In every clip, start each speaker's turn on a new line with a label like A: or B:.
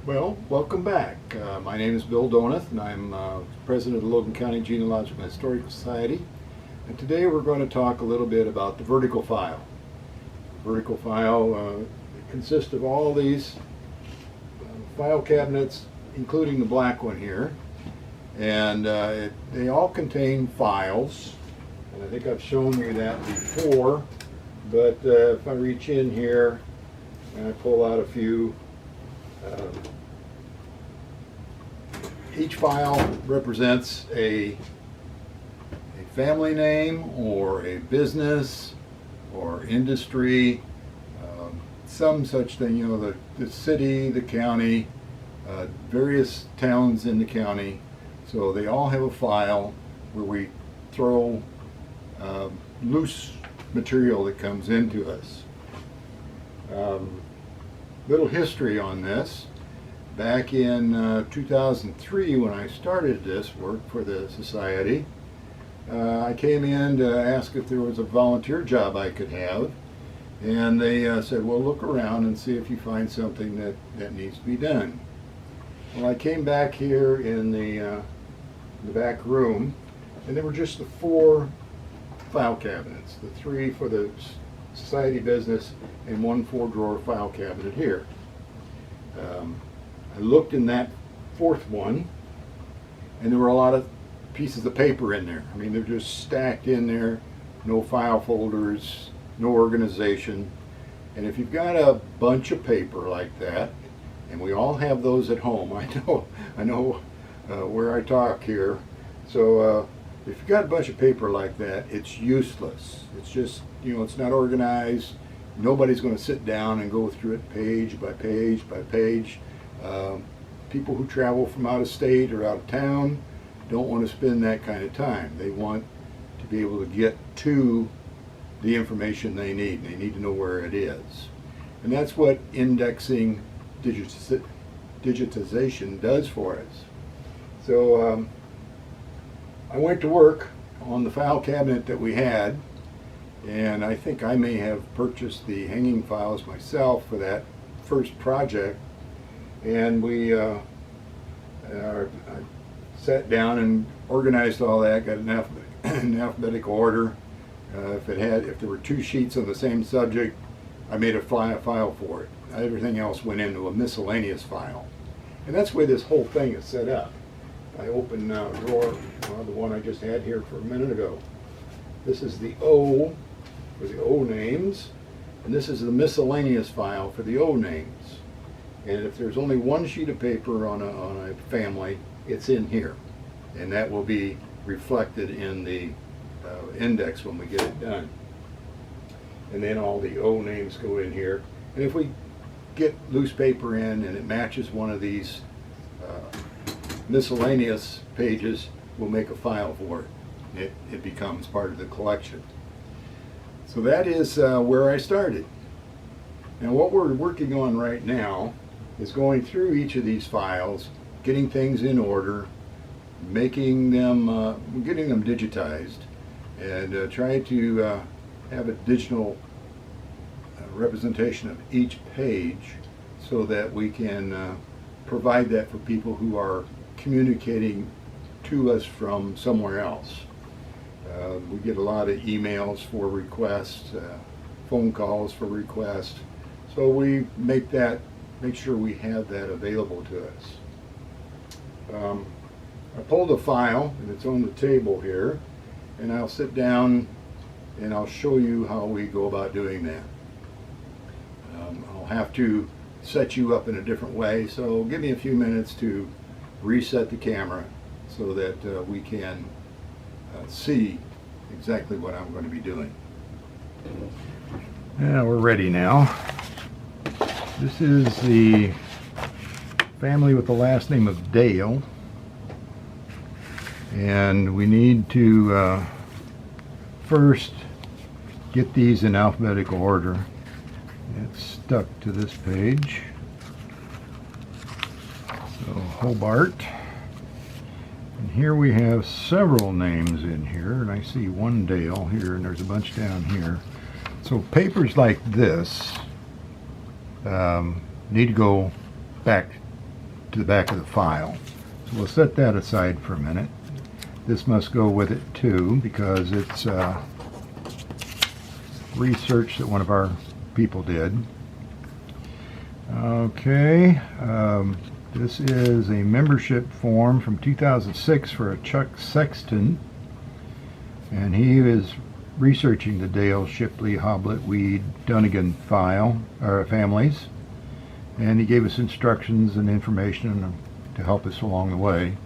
A: Well, welcome back. My name is Bill Donath, and I'm president of the Logan County Genealogical and Historical Society. And today we're going to talk a little bit about the vertical file. The vertical file consists of all these file cabinets, including the black one here. And they all contain files. And I think I've shown you that before. But if I reach in here and I pull out a few, each file represents a family name or a business or industry, some such thing, you know, the city, the county, various towns in the county. So they all have a file where we throw loose material that comes into us. Little history on this. Back in 2003, when I started this work for the Society, I came in to ask if there was a volunteer job I could have, and they said, well, look around and see if you find something that needs to be done. Well, I came back here in the back room, and there were just the 4 file cabinets, the 3 for the Society business and 1 4-drawer file cabinet here. I looked in that 4th one, and there were a lot of pieces of paper in there. I mean, they're just stacked in there, no file folders, no organization. And if you've got a bunch of paper like that, and we all have those at home, I know where I talk here. So if you've got a bunch of paper like that, it's useless. It's just, you know, it's not organized. Nobody's going to sit down and go through it page by page by page. People who travel from out of state or out of town don't want to spend that kind of time. They want to be able to get to the information they need. They need to know where it is. And that's what indexing digitization does for us. So I went to work on the file cabinet that we had, and I think I may have purchased the hanging files myself for that first project. And we I sat down and organized all that, got an alphabetical order. If there were 2 sheets on the same subject, I made a file for it. Everything else went into a miscellaneous file. And that's the way this whole thing is set up. I open a drawer, the one I just had here for a minute ago. This is the O for the O names, and this is the miscellaneous file for the O names. And if there's only 1 sheet of paper on a family, it's in here, and that will be reflected in the index when we get it done. And then all the O names go in here. And if we get loose paper in and it matches one of these miscellaneous pages, we'll make a file for it. It becomes part of the collection. So that is where I started. Now what we're working on right now is going through each of these files, getting things in order, getting them digitized, and trying to have a digital representation of each page so that we can provide that for people who are communicating to us from somewhere else. We get a lot of emails for requests, phone calls for requests, so we make sure we have that available to us. I pulled a file, and it's on the table here, and I'll sit down and I'll show you how we go about doing that. I'll have to set you up in a different way, so give me a few minutes to reset the camera so that we can see exactly what I'm going to be doing. Yeah, we're ready now. This is the family with the last name of Dale, and we need to first get these in alphabetical order. It's stuck to this page. So Hobart, and here we have several names in here, and I see one Dale here, and there's a bunch down here. So papers like this need to go back to the back of the file. So we'll set that aside for a minute. This must go with it too, because it's research that one of our people did. Okay, this is a membership form from 2006 for a Chuck Sexton, and he is researching the Dale, Shipley, Hoblet, Weed, Dunnigan families, and he gave us instructions and information to help us along the way.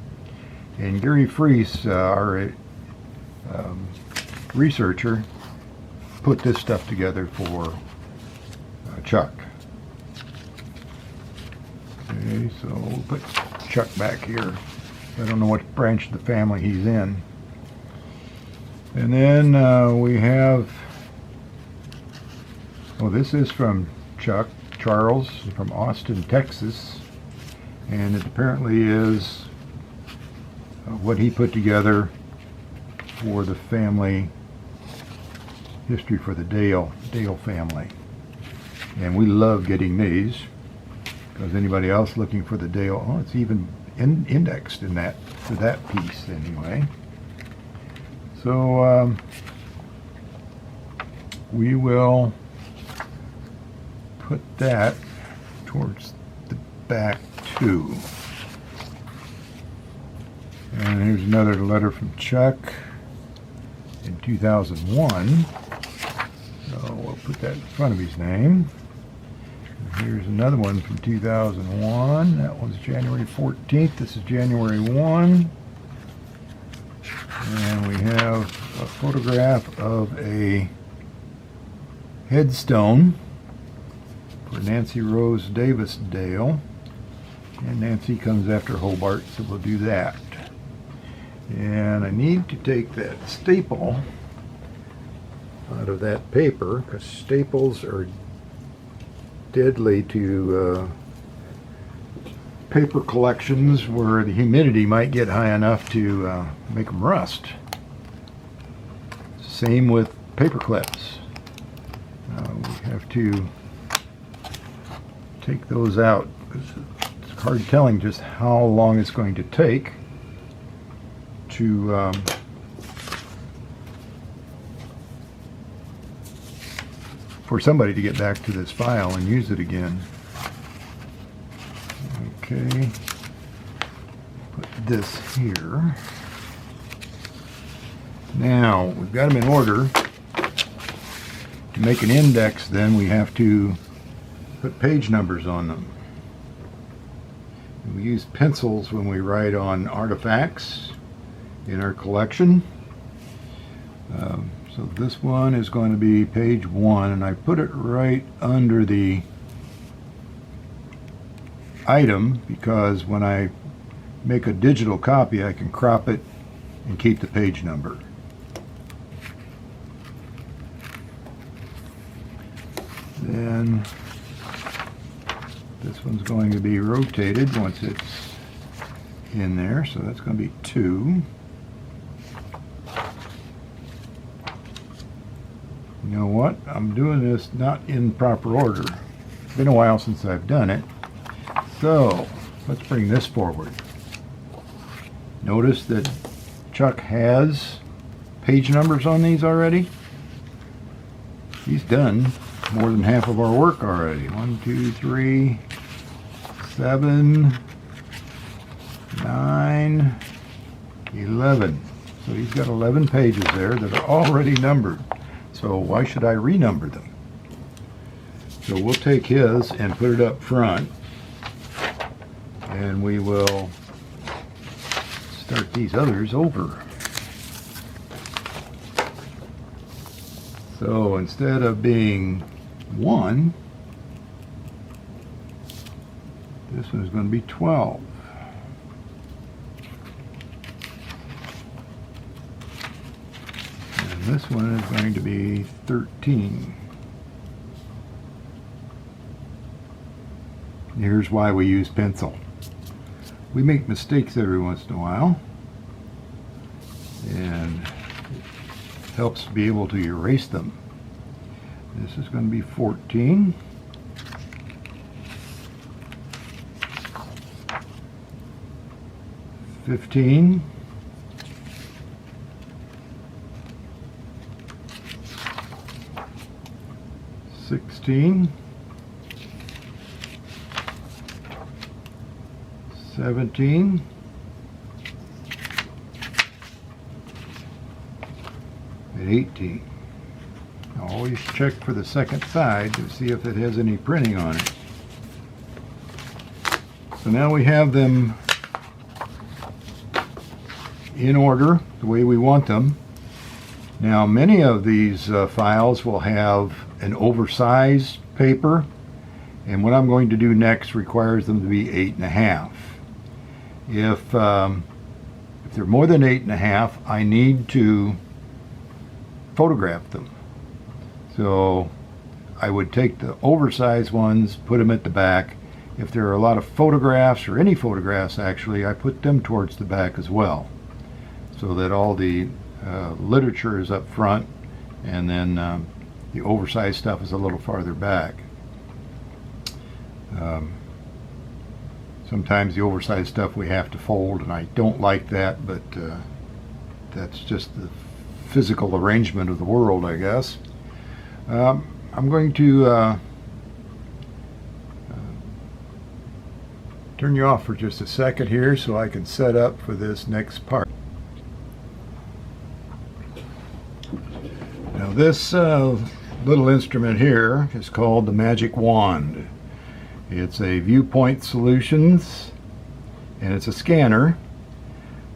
A: And Gary Freese, our researcher, put this stuff together for Chuck. Okay, so we'll put Chuck back here. I don't know what branch of the family he's in. And then we have, this is from Chuck Charles from Austin, Texas, and it apparently is what he put together for the family history for the Dale family. And we love getting these, because anybody else looking for the Dale, it's even indexed in that, for that piece anyway. So we will put that towards the back too. And here's another letter from Chuck in 2001. So we'll put that in front of his name. And here's another one from 2001. That one's January 14th. This is January 1. And we have a photograph of a headstone for Nancy Rose Davis Dale. And Nancy comes after Hobart, so we'll do that. And I need to take that staple out of that paper, because staples are deadly to paper collections where the humidity might get high enough to make them rust. Same with paper clips. We have to take those out. It's hard telling just how long it's going to take to for somebody to get back to this file and use it again. Okay, put this here. Now, we've got them in order. To make an index, then we have to put page numbers on them. We use pencils when we write on artifacts in our collection. So this one is going to be page 1, and I put it right under the item because when I make a digital copy I can crop it and keep the page number. Then this one's going to be rotated once it's in there, so that's going to be 2. You know what? I'm doing this not in proper order. It's been a while since I've done it. So, let's bring this forward. Notice that Chuck has page numbers on these already. He's done more than half of our work already. 1, 2, 3, 7, 9, 11. So he's got 11 pages there that are already numbered. So why should I renumber them? So we'll take his and put it up front, and we will start these others over. So instead of being 1, this one is going to be 12. And this one is going to be 13. Here's why we use pencil. We make mistakes every once in a while, and it helps to be able to erase them. This is going to be 14. 15, 16, 17, and 18. Now always check for the second side to see if it has any printing on it. So now we have them in order the way we want them. Now many of these files will have an oversized paper, and what I'm going to do next requires them to be 8.5. If they're more than 8.5, I need to photograph them. So I would take the oversized ones, put them at the back. If there are a lot of photographs, or any photographs actually, I put them towards the back as well, so that all the literature is up front, and then the oversized stuff is a little farther back. Sometimes the oversized stuff we have to fold, and I don't like that, but that's just the physical arrangement of the world, I guess. I'm going to turn you off for just a second here so I can set up for this next part. Now this little instrument here is called the Magic Wand. It's a Viewpoint Solutions, and it's a scanner,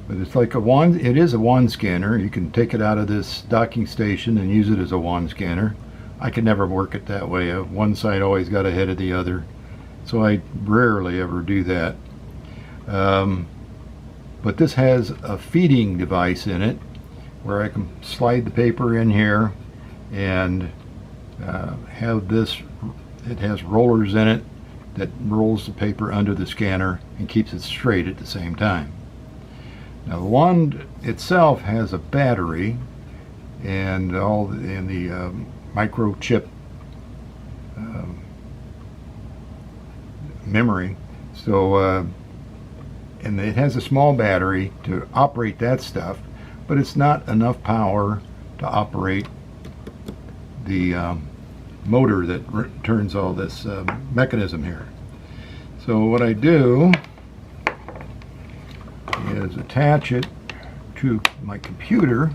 A: but it's like a wand. It is a wand scanner. You can take it out of this docking station and use it as a wand scanner. I could never work it that way. One side always got ahead of the other, so I rarely ever do that. But this has a feeding device in it where I can slide the paper in here and have this. It has rollers in it that rolls the paper under the scanner and keeps it straight at the same time. Now the wand itself has a battery and the microchip memory. So and it has a small battery to operate that stuff, but it's not enough power to operate the motor that turns all this mechanism here. So what I do is attach it to my computer,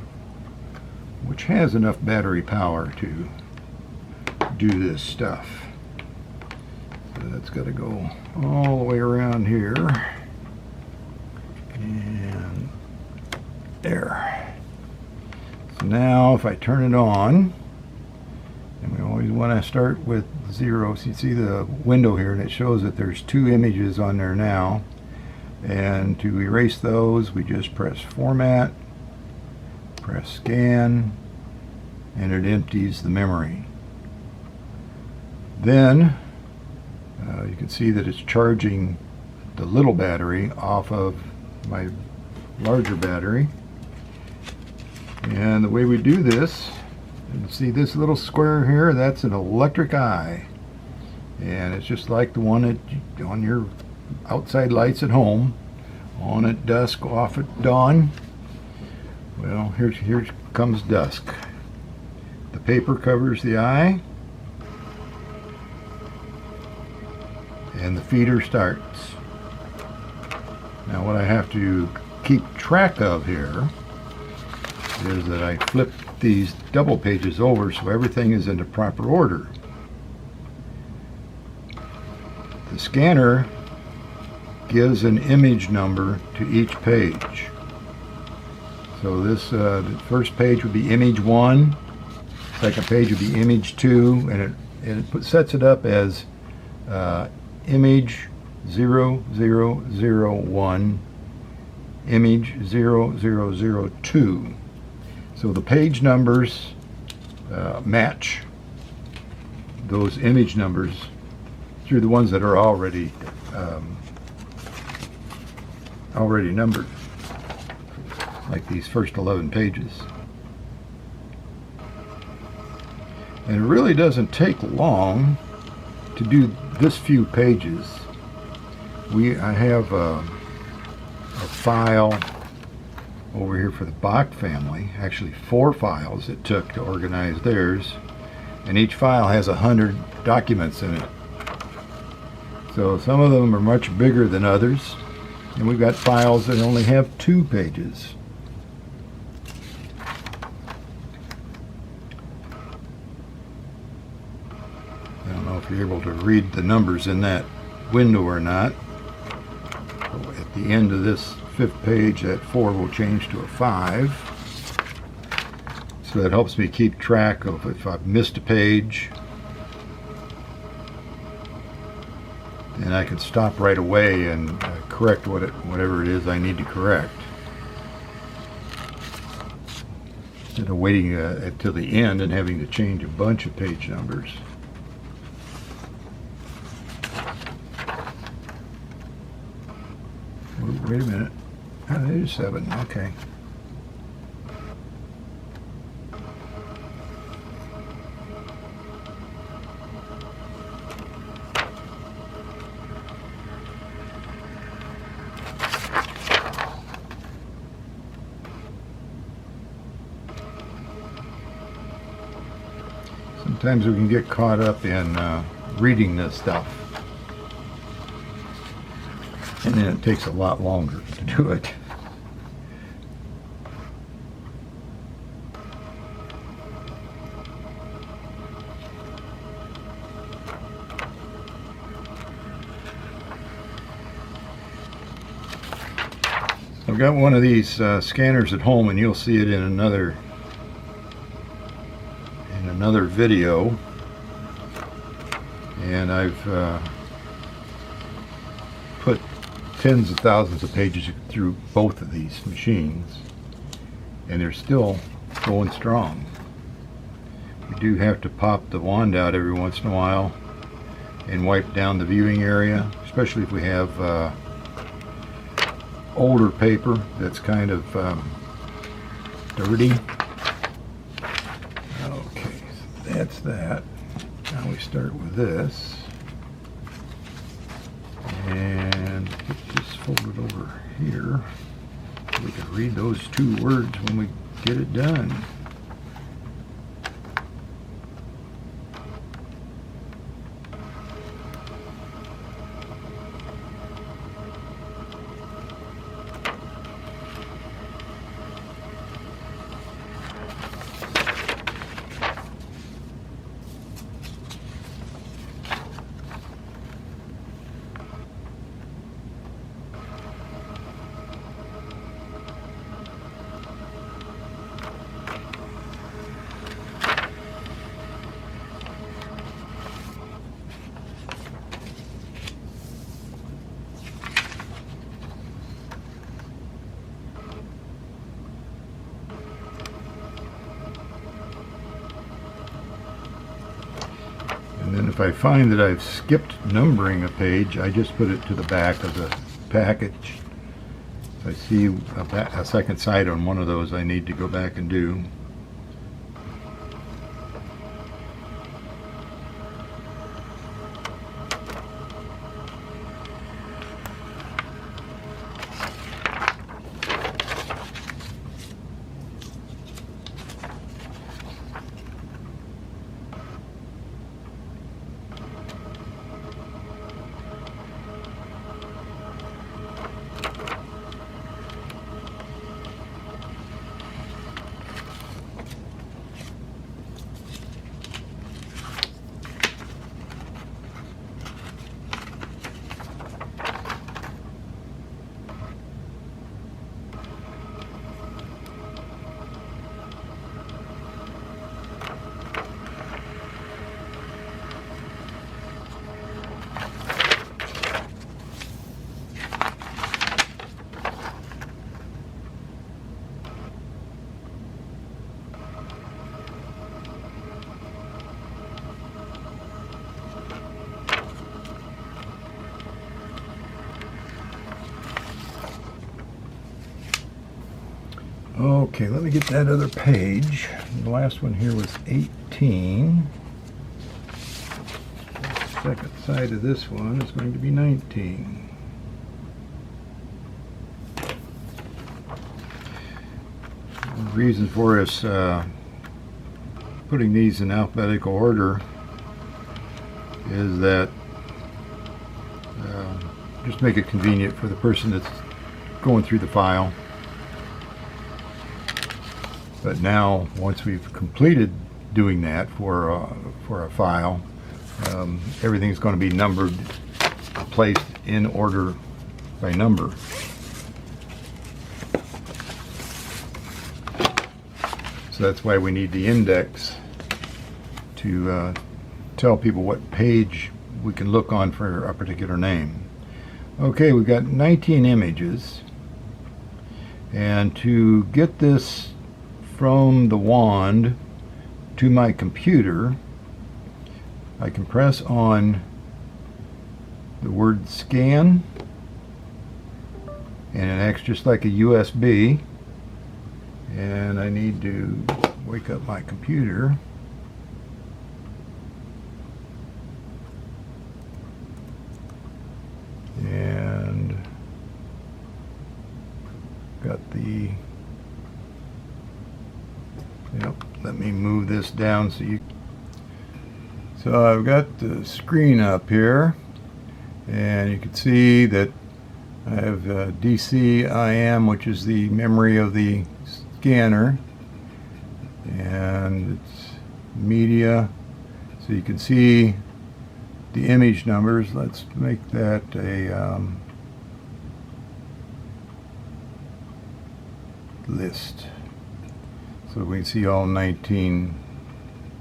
A: which has enough battery power to do this stuff. So that's got to go all the way around here, and there. So now if I turn it on, and we always want to start with 0. So you see the window here, and it shows that there's 2 images on there now. And to erase those, we just press Format, press Scan, and it empties the memory. Then you can see that it's charging the little battery off of my larger battery. And the way we do this, you see this little square here, that's an electric eye, and it's just like the one on your outside lights at home, on at dusk, off at dawn. Well, here comes dusk. The paper covers the eye, and the feeder starts. Now what I have to keep track of here is that I flip these double pages over so everything is in the proper order. The scanner gives an image number to each page. So this the first page would be image 1, second page would be image 2, and it sets it up as image 0001, image 0002. So the page numbers match those image numbers through the ones that are already numbered, like these first 11 pages. And it really doesn't take long to do this few pages. I have a file over here for the Bach family, actually 4 files it took to organize theirs, and each file has 100 documents in it. So some of them are much bigger than others, and we've got files that only have 2 pages. I don't know if you're able to read the numbers in that window or not. At the end of this 5th page, that 4 will change to a 5. So that helps me keep track of if I've missed a page. And I can stop right away and correct whatever it is I need to correct, instead of waiting until the end and having to change a bunch of page numbers. Wait a minute. Oh, there's 7. Okay. Sometimes we can get caught up in reading this stuff, and then it takes a lot longer to do it. I've got one of these scanners at home, and you'll see it in another video, and I've put tens of thousands of pages through both of these machines, and they're still going strong. We do have to pop the wand out every once in a while and wipe down the viewing area, especially if we have older paper that's kind of dirty. Okay, so that's that. Now we start with this and get this folded over here so we can read those 2 words when we get it done. And then if I find that I've skipped numbering a page, I just put it to the back of the package. If I see a second side on one of those I need to go back and do. Okay, let me get that other page. The last one here was 18. The second side of this one is going to be 19. reason for us putting these in alphabetical order is that just make it convenient for the person that's going through the file. But now, once we've completed doing that for a file, everything's going to be numbered, placed in order by number. So that's why we need the index to tell people what page we can look on for a particular name. Okay, we've got 19 images, and to get this from the wand to my computer, I can press on the word scan, and it acts just like a USB. And I need to wake up my computer. And got the, let me move this down so I've got the screen up here, and you can see that I have DCIM, which is the memory of the scanner, and it's media, so you can see the image numbers. Let's make that a list so we can see all 19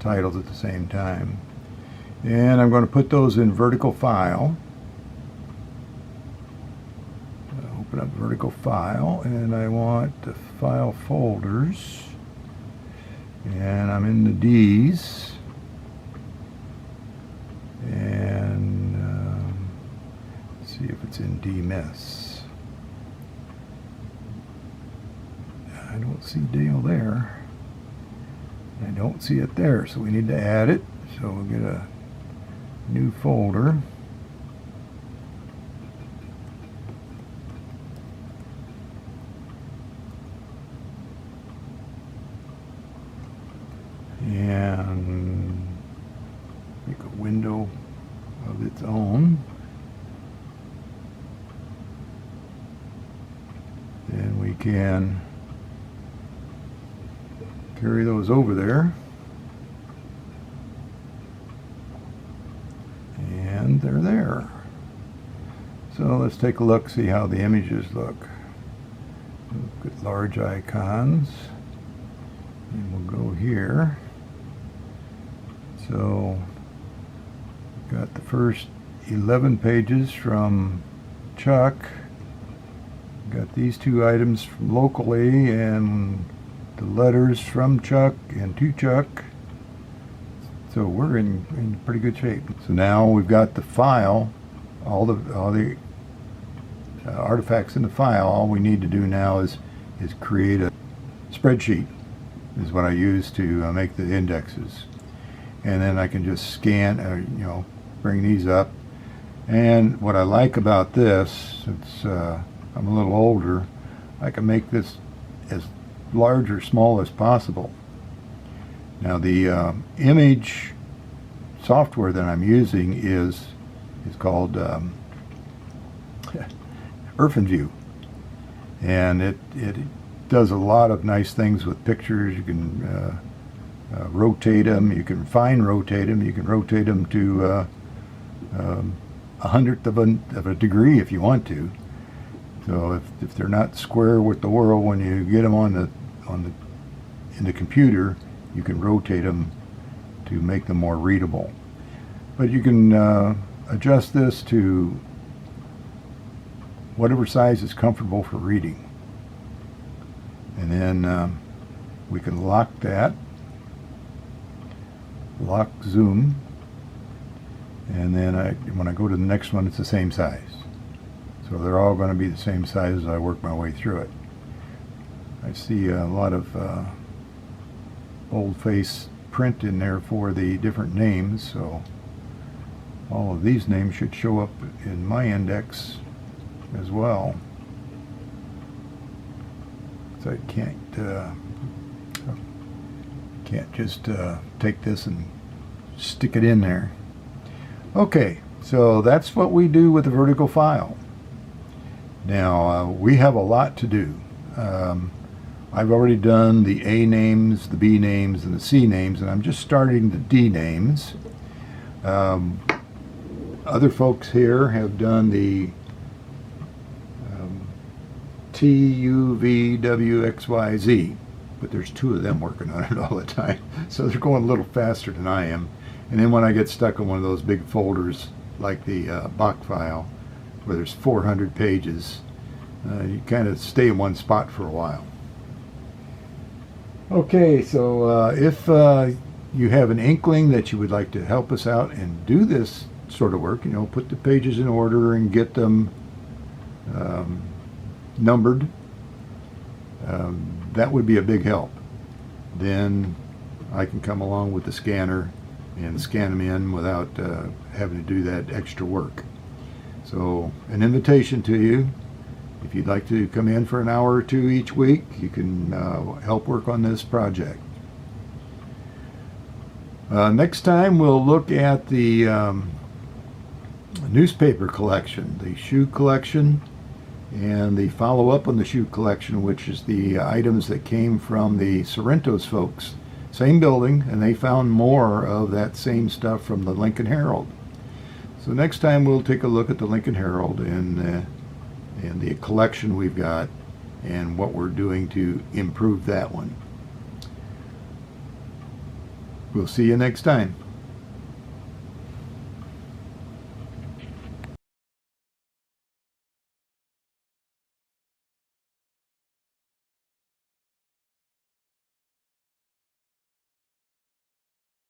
A: titles at the same time. And I'm going to put those in vertical file. Open up vertical file, and I want the file folders, and I'm in the D's, and let's see if it's in DMIS. I don't see Dale there. I don't see it there, so we need to add it. So we'll get a new folder. And make a window of its own. Then we can carry those over there. And they're there. So let's take a look, see how the images look. Look at large icons. And we'll go here. So, got the first 11 pages from Chuck. Got these two items from locally, and the letters from Chuck and to Chuck. So we're in pretty good shape. So now we've got the file, all the artifacts in the file. All we need to do now is create a spreadsheet. Is what I use to make the indexes. And then I can just scan, bring these up. And what I like about this, since I'm a little older, I can make this as large or small as possible. Now the image software that I'm using is called IrfanView, and it does a lot of nice things with pictures. You can rotate them, you can fine rotate them, you can rotate them to 1/100th of a degree if you want to. So if they're not square with the world, when you get them in the computer, you can rotate them to make them more readable. But you can adjust this to whatever size is comfortable for reading. And then we can lock that, lock zoom, and then when I go to the next one, it's the same size. So they're all going to be the same size as I work my way through it. I see a lot of boldface print in there for the different names, so all of these names should show up in my index as well. So I can't Can't just take this and stick it in there. Okay, so that's what we do with the vertical file. Now, we have a lot to do. I've already done the A names, the B names, and the C names, and I'm just starting the D names. Other folks here have done the T, U, V, W, X, Y, Z, but there's two of them working on it all the time, so they're going a little faster than I am. And then when I get stuck in one of those big folders like the Bach file, where there's 400 pages, you kind of stay in one spot for a while. Okay, so if you have an inkling that you would like to help us out and do this sort of work, you know, put the pages in order and get them numbered, that would be a big help. Then I can come along with the scanner and scan them in without having to do that extra work. So an invitation to you. If you'd like to come in for an hour or two each week, you can help work on this project. Next time we'll look at the newspaper collection, the shoe collection, and the follow-up on the shoe collection, which is the items that came from the Sorrento's folks. Same building, and they found more of that same stuff from the Lincoln Herald. So next time we'll take a look at the Lincoln Herald and the collection we've got and what we're doing to improve that one. We'll see you next time.